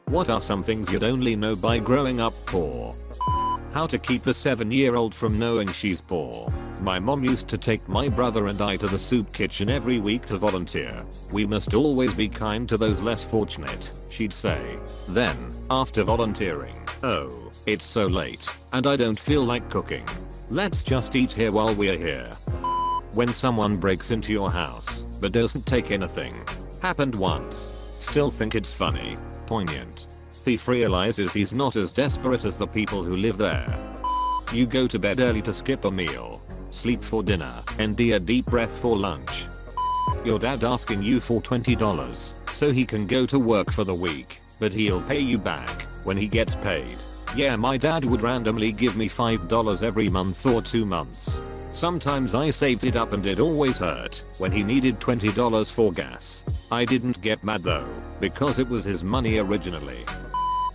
What are some things you'd only know by growing up poor? How to keep a 7-year-old from knowing she's poor. My mom used to take my brother and I to the soup kitchen every week to volunteer. We must always be kind to those less fortunate, she'd say. Then, after volunteering, oh, it's so late, and I don't feel like cooking. Let's just eat here while we're here. When someone breaks into your house, but doesn't take anything. Happened once. Still think it's funny. Poignant. Thief realizes he's not as desperate as the people who live there. You go to bed early to skip a meal, sleep for dinner, and do a deep breath for lunch. Your dad asking you for $20 so he can go to work for the week, but he'll pay you back when he gets paid. Yeah, my dad would randomly give me $5 every month or 2 months. Sometimes I saved it up and it always hurt when he needed $20 for gas. I didn't get mad though, because it was his money originally.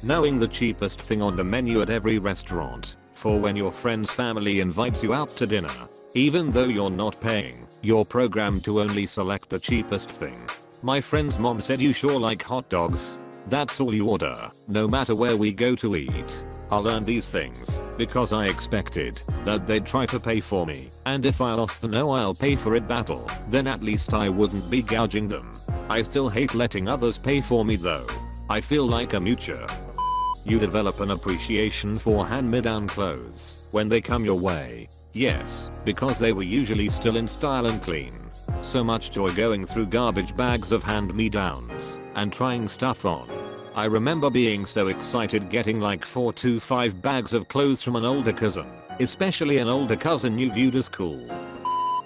Knowing the cheapest thing on the menu at every restaurant, for when your friend's family invites you out to dinner. Even though you're not paying, you're programmed to only select the cheapest thing. My friend's mom said you sure like hot dogs. That's all you order, no matter where we go to eat. I'll learn these things, because I expected that they'd try to pay for me, and if I lost the no I'll pay for it battle, then at least I wouldn't be gouging them. I still hate letting others pay for me though. I feel like a moocher. You develop an appreciation for hand-me-down clothes when they come your way. Yes, because they were usually still in style and clean. So much joy going through garbage bags of hand-me-downs and trying stuff on. I remember being so excited getting like 4 to 5 bags of clothes from an older cousin, especially an older cousin you viewed as cool.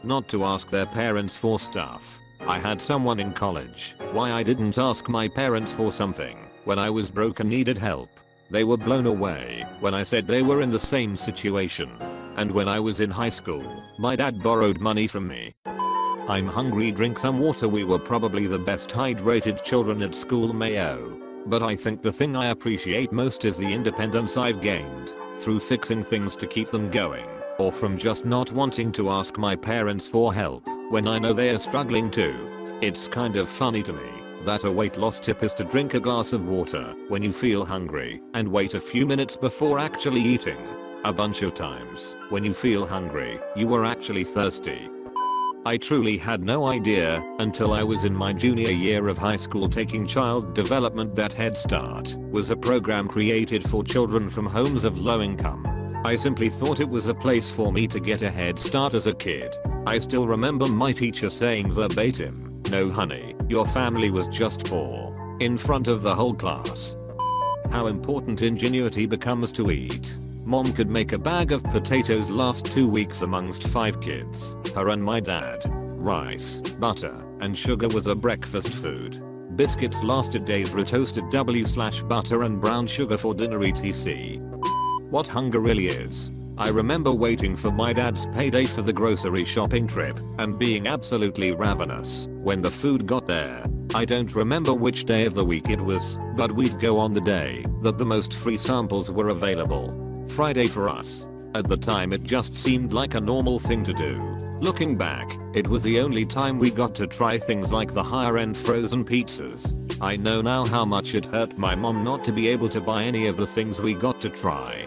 Not to ask their parents for stuff. I had someone in college why I didn't ask my parents for something when I was broke and needed help. They were blown away when I said they were in the same situation. And when I was in high school, my dad borrowed money from me. I'm hungry, drink some water. We were probably the best hydrated children at school, Mayo. But I think the thing I appreciate most is the independence I've gained through fixing things to keep them going, or from just not wanting to ask my parents for help when I know they are struggling too. It's kind of funny to me that a weight loss tip is to drink a glass of water when you feel hungry and wait a few minutes before actually eating. A bunch of times, when you feel hungry, you are actually thirsty. I truly had no idea until I was in my junior year of high school taking child development that Head Start was a program created for children from homes of low income. I simply thought it was a place for me to get a head start as a kid. I still remember my teacher saying verbatim, "No honey, your family was just poor," in front of the whole class. How important ingenuity becomes to eat. Mom could make a bag of potatoes last 2 weeks amongst 5 kids, her and my dad. Rice, butter, and sugar was a breakfast food. Biscuits lasted days, toasted butter and brown sugar for dinner etc. What hunger really is. I remember waiting for my dad's payday for the grocery shopping trip and being absolutely ravenous when the food got there. I don't remember which day of the week it was, but we'd go on the day that the most free samples were available. Friday for us. At the time it just seemed like a normal thing to do. Looking back, it was the only time we got to try things like the higher end frozen pizzas. I know now how much it hurt my mom not to be able to buy any of the things we got to try.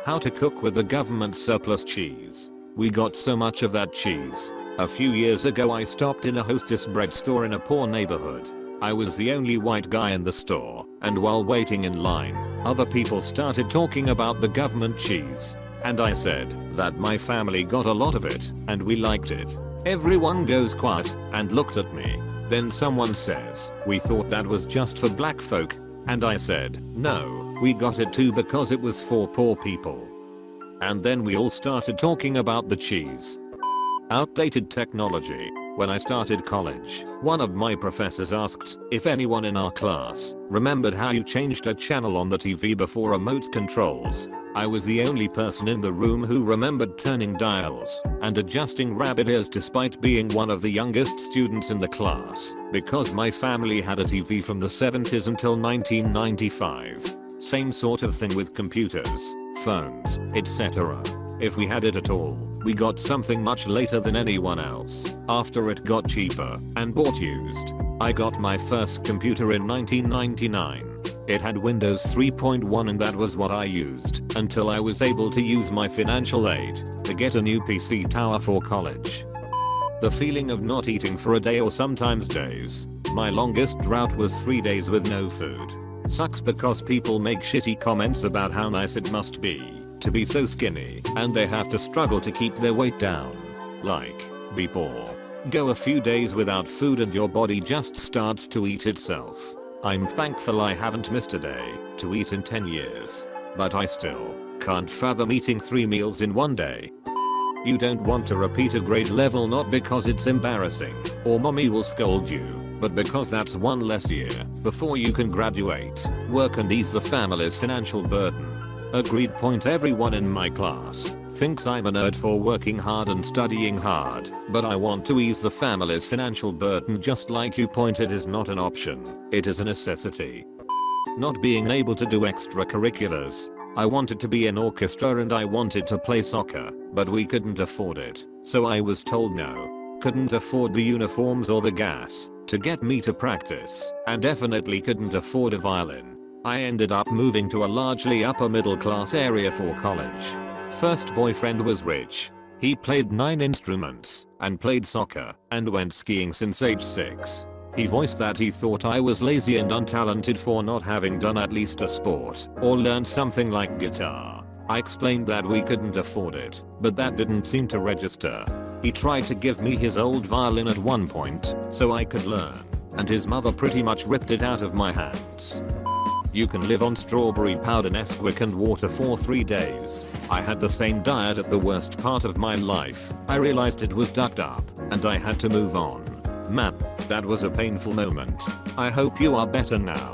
How to cook with the government surplus cheese. We got so much of that cheese. A few years ago I stopped in a Hostess bread store in a poor neighborhood. I was the only white guy in the store, and while waiting in line, other people started talking about the government cheese. And I said that my family got a lot of it, and we liked it. Everyone goes quiet and looked at me. Then someone says, "We thought that was just for black folk." And I said, "No, we got it too because it was for poor people." And then we all started talking about the cheese. Outdated technology. When I started college, one of my professors asked if anyone in our class remembered how you changed a channel on the TV before remote controls. I was the only person in the room who remembered turning dials and adjusting rabbit ears despite being one of the youngest students in the class, because my family had a TV from the 70s until 1995. Same sort of thing with computers, phones, etc. If we had it at all, we got something much later than anyone else, after it got cheaper and bought used. I got my first computer in 1999. It had Windows 3.1 and that was what I used until I was able to use my financial aid to get a new PC tower for college. The feeling of not eating for a day or sometimes days. My longest drought was 3 days with no food. Sucks because people make shitty comments about how nice it must be to be so skinny and they have to struggle to keep their weight down. Like, be poor. Go a few days without food and your body just starts to eat itself. I'm thankful I haven't missed a day to eat in 10 years. But I still can't fathom eating 3 meals in one day. You don't want to repeat a grade level not because it's embarrassing or mommy will scold you, but because that's one less year before you can graduate, work and ease the family's financial burden. Agreed point. Everyone in my class thinks I'm a nerd for working hard and studying hard, but I want to ease the family's financial burden just like you point. It is not an option, it is a necessity. Not being able to do extracurriculars. I wanted to be in orchestra and I wanted to play soccer, but we couldn't afford it, so I was told no. Couldn't afford the uniforms or the gas to get me to practice, and definitely couldn't afford a violin. I ended up moving to a largely upper middle class area for college. First boyfriend was rich. He played 9 instruments and played soccer and went skiing since age 6. He voiced that he thought I was lazy and untalented for not having done at least a sport or learned something like guitar. I explained that we couldn't afford it, but that didn't seem to register. He tried to give me his old violin at one point so I could learn, and his mother pretty much ripped it out of my hands. You can live on strawberry powder, Nesquik and water for 3 days. I had the same diet at the worst part of my life. I realized it was ducked up and I had to move on. Man, that was a painful moment. I hope you are better now.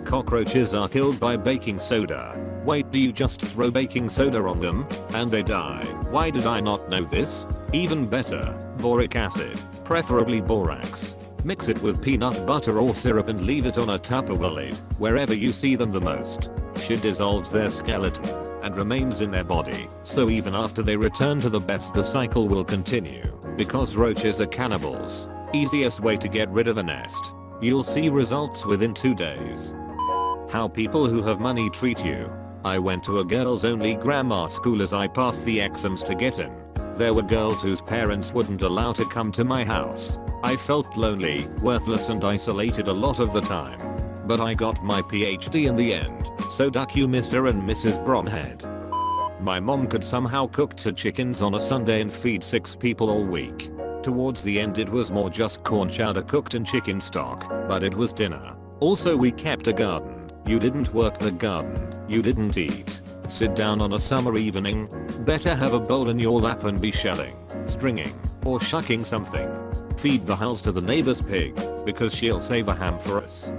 Cockroaches are killed by baking soda. Wait, do you just throw baking soda on them and they die? Why did I not know this? Even better, boric acid, preferably borax. Mix it with peanut butter or syrup and leave it on a Tupperware lid wherever you see them the most. Shit dissolves their skeleton and remains in their body, so even after they return to the best the cycle will continue. Because roaches are cannibals. Easiest way to get rid of a nest. You'll see results within 2 days. How people who have money treat you. I went to a girls only grammar school as I passed the exams to get in. There were girls whose parents wouldn't allow to come to my house. I felt lonely, worthless and isolated a lot of the time. But I got my PhD in the end, so duck you Mr. and Mrs. Bromhead. My mom could somehow cook 2 chickens on a Sunday and feed 6 people all week. Towards the end it was more just corn chowder cooked in chicken stock, but it was dinner. Also we kept a garden. You didn't work the garden, you didn't eat. Sit down on a summer evening, better have a bowl in your lap and be shelling, stringing, or shucking something. Feed the hulls to the neighbor's pig, because she'll save a ham for us.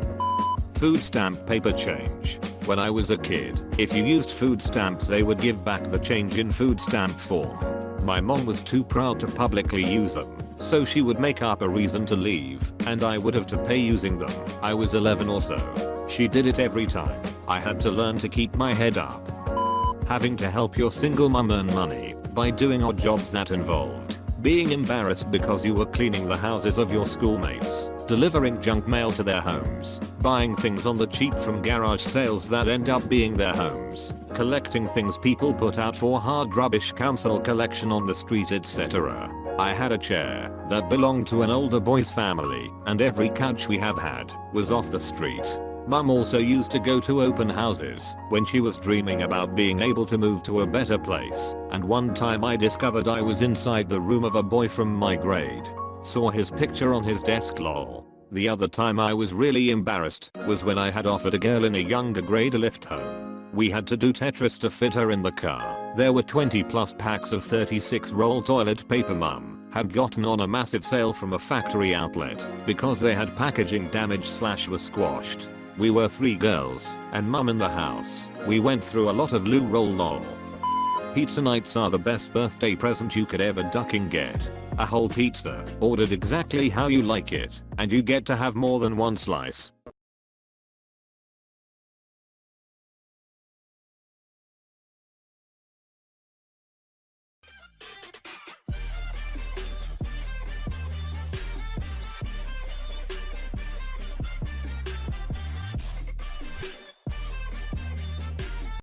Food stamp paper change. When I was a kid, if you used food stamps they would give back the change in food stamp form. My mom was too proud to publicly use them, so she would make up a reason to leave, and I would have to pay using them. I was 11 or so. She did it every time. I had to learn to keep my head up. Having to help your single mom earn money by doing odd jobs that involved being embarrassed because you were cleaning the houses of your schoolmates, delivering junk mail to their homes, buying things on the cheap from garage sales that end up being their homes, collecting things people put out for hard rubbish council collection on the street, etc. I had a chair that belonged to an older boy's family, and every couch we have had was off the street. Mum also used to go to open houses when she was dreaming about being able to move to a better place, and one time I discovered I was inside the room of a boy from my grade. Saw his picture on his desk lol. The other time I was really embarrassed was when I had offered a girl in a younger grade a lift home. We had to do Tetris to fit her in the car. There were 20 plus packs of 36 roll toilet paper mum had gotten on a massive sale from a factory outlet because they had packaging damage / were squashed. We were 3 girls and mum in the house. We went through a lot of loo roll lol. Pizza nights are the best birthday present you could ever ducking get. A whole pizza, ordered exactly how you like it, and you get to have more than one slice.